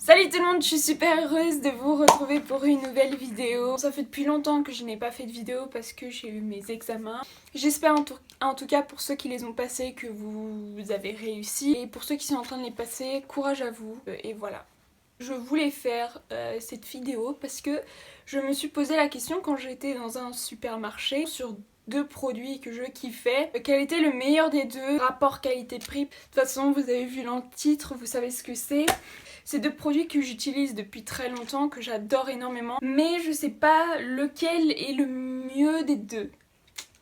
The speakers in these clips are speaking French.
Salut tout le monde, je suis super heureuse de vous retrouver pour une nouvelle vidéo. Ça fait depuis longtemps que je n'ai pas fait de vidéo parce que j'ai eu mes examens. J'espère en tout cas pour ceux qui les ont passés que vous avez réussi. Et pour ceux qui sont en train de les passer, courage à vous. Et voilà. Je voulais faire cette vidéo parce que je me suis posé la question quand j'étais dans un supermarché sur deux produits que je kiffais. Quel était le meilleur des deux? Rapport qualité-prix. De toute façon, vous avez vu dans le titre, vous savez ce que c'est. C'est deux produits que j'utilise depuis très longtemps, que j'adore énormément. Mais je sais pas lequel est le mieux des deux.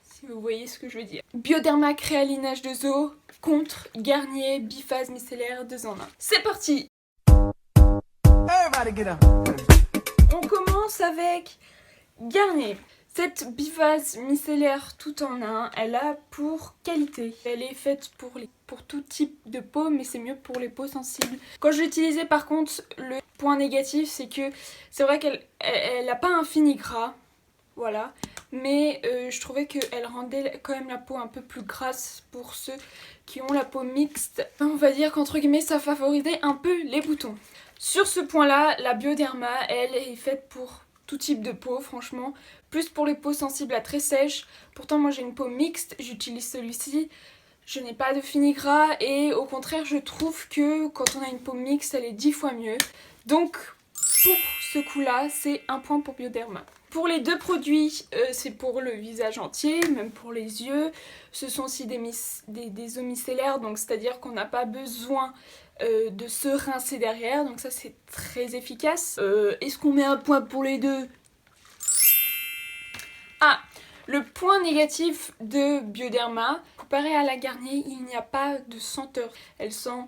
Si vous voyez ce que je veux dire. Bioderma Créaline H2O contre Garnier Biphase Micellaire 2 en 1. C'est parti! On commence avec Garnier. Cette biphase micellaire tout en un, elle a pour qualité. Elle est faite pour tout type de peau, mais c'est mieux pour les peaux sensibles. Quand je l'utilisais par contre, le point négatif, c'est que c'est vrai qu'elle a pas un fini gras, voilà. Mais je trouvais qu'elle rendait quand même la peau un peu plus grasse pour ceux qui ont la peau mixte. On va dire qu'entre guillemets, ça favorisait un peu les boutons. Sur ce point-là, la Bioderma, elle est faite pour tout type de peau, franchement. Plus pour les peaux sensibles à très sèches. Pourtant, moi j'ai une peau mixte, j'utilise celui-ci. Je n'ai pas de fini gras et au contraire, je trouve que quand on a une peau mixte, elle est 10 fois mieux. Donc, pour ce coup-là, c'est un point pour Bioderma. Pour les deux produits, c'est pour le visage entier, même pour les yeux. Ce sont aussi des eaux micellaires, donc c'est-à-dire qu'on n'a pas besoin de se rincer derrière, donc ça c'est très efficace. Est-ce qu'on met un point pour les deux? Ah, le point négatif de Bioderma, comparé à la Garnier, il n'y a pas de senteur. Elle sent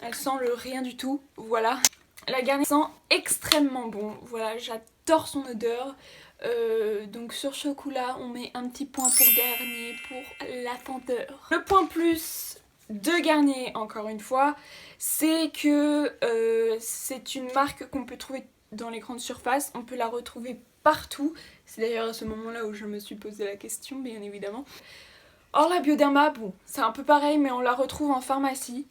le rien du tout, voilà. La Garnier sent extrêmement bon, voilà, j'adore son odeur. Donc sur ce coup là, on met un petit point pour Garnier pour la senteur. Le point plus de Garnier, encore une fois, c'est que c'est une marque qu'on peut trouver dans les grandes surfaces, on peut la retrouver partout. C'est d'ailleurs à ce moment-là où je me suis posé la question, bien évidemment. Or la Bioderma, bon, c'est un peu pareil, mais on la retrouve en pharmacie.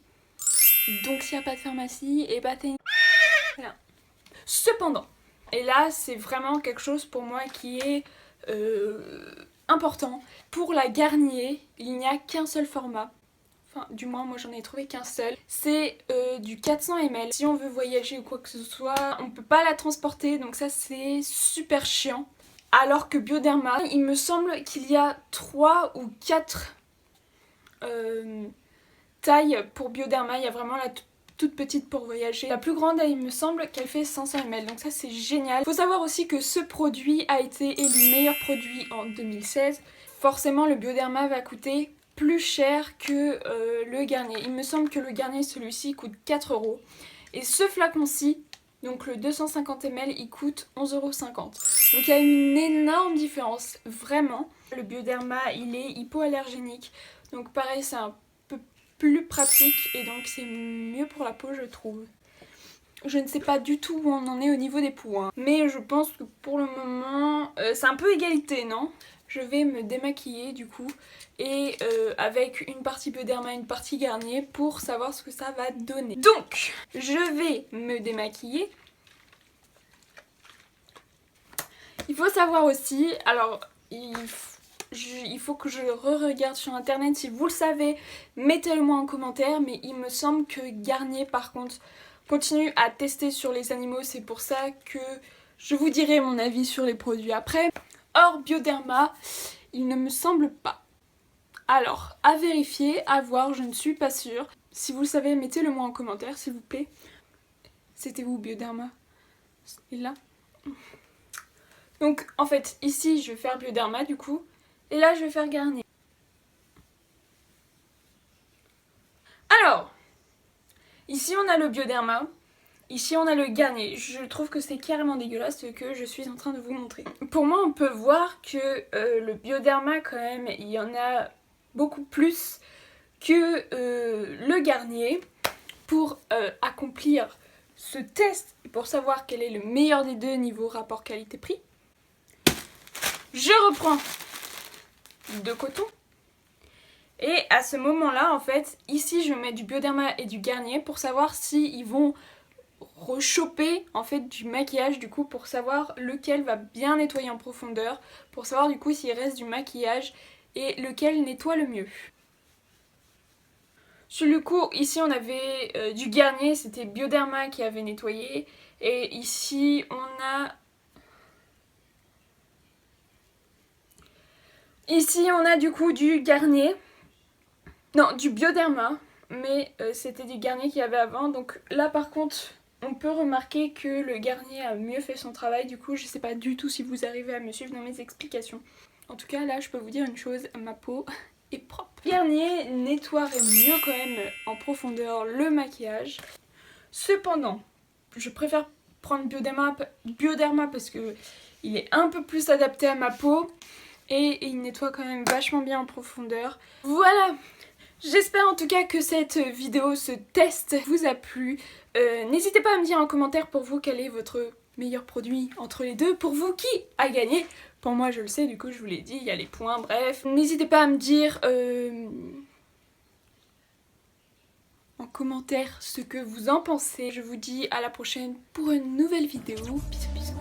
Donc s'il n'y a pas de pharmacie, et bah t'es... Voilà. Cependant, et là c'est vraiment quelque chose pour moi qui est important. Pour la Garnier, il n'y a qu'un seul format. Enfin, du moins, moi j'en ai trouvé qu'un seul. C'est du 400 ml. Si on veut voyager ou quoi que ce soit, on peut pas la transporter, donc ça c'est super chiant. Alors que Bioderma, il me semble qu'il y a 3 ou 4 tailles pour Bioderma. Il y a vraiment la toute petite pour voyager. La plus grande, il me semble qu'elle fait 500 ml, donc ça c'est génial. Faut savoir aussi que ce produit a été élu meilleur produit en 2016. Forcément, le Bioderma va coûter plus cher que le Garnier. Il me semble que le Garnier, celui-ci, coûte 4 €. Et ce flacon-ci, donc le 250 ml, il coûte 11,50 €. Donc il y a une énorme différence, vraiment. Le Bioderma, il est hypoallergénique. Donc pareil, c'est un peu plus pratique et donc c'est mieux pour la peau, je trouve. Je ne sais pas du tout où on en est au niveau des poux, hein. Mais je pense que pour le moment, c'est un peu égalité, non? Je vais me démaquiller du coup et avec une partie Bioderma, une partie Garnier pour savoir ce que ça va donner. Donc, je vais me démaquiller. Il faut savoir aussi, alors il faut que je re-regarde sur internet, si vous le savez, mettez-le moi en commentaire, mais il me semble que Garnier par contre continue à tester sur les animaux, c'est pour ça que je vous dirai mon avis sur les produits après. Or Bioderma, il ne me semble pas. Alors, à vérifier, à voir, je ne suis pas sûre. Si vous le savez, mettez-le moi en commentaire s'il vous plaît. C'était où Bioderma? Et là. Donc en fait, ici je vais faire Bioderma du coup, et là je vais faire Garnier. Alors, ici on a le Bioderma, ici on a le Garnier. Je trouve que c'est carrément dégueulasse ce que je suis en train de vous montrer. Pour moi on peut voir que le Bioderma quand même, il y en a beaucoup plus que le Garnier. Pour accomplir ce test et pour savoir quel est le meilleur des deux niveau rapport qualité-prix, je reprends de coton. Et à ce moment-là, en fait, ici je mets du Bioderma et du Garnier pour savoir si ils vont rechoper en fait du maquillage du coup pour savoir lequel va bien nettoyer en profondeur, pour savoir du coup s'il reste du maquillage et lequel nettoie le mieux. Sur le coup, ici on avait du Garnier, c'était Bioderma qui avait nettoyé. Et ici on a... Ici on a du coup du Garnier. Non, du Bioderma. Mais c'était du Garnier qu'il y avait avant. Donc là par contre, on peut remarquer que le Garnier a mieux fait son travail. Du coup, je sais pas du tout si vous arrivez à me suivre dans mes explications. En tout cas, là je peux vous dire une chose, ma peau... est propre. Garnier nettoierait mieux quand même en profondeur le maquillage. Cependant, je préfère prendre Bioderma parce que il est un peu plus adapté à ma peau et il nettoie quand même vachement bien en profondeur. Voilà, j'espère en tout cas que cette vidéo, ce test vous a plu. N'hésitez pas à me dire en commentaire pour vous quel est votre meilleur produit entre les deux. Pour vous, qui a gagné? Pour moi, je le sais, du coup, je vous l'ai dit, il y a les points, bref. N'hésitez pas à me dire en commentaire ce que vous en pensez. Je vous dis à la prochaine pour une nouvelle vidéo. Bisous, bisous.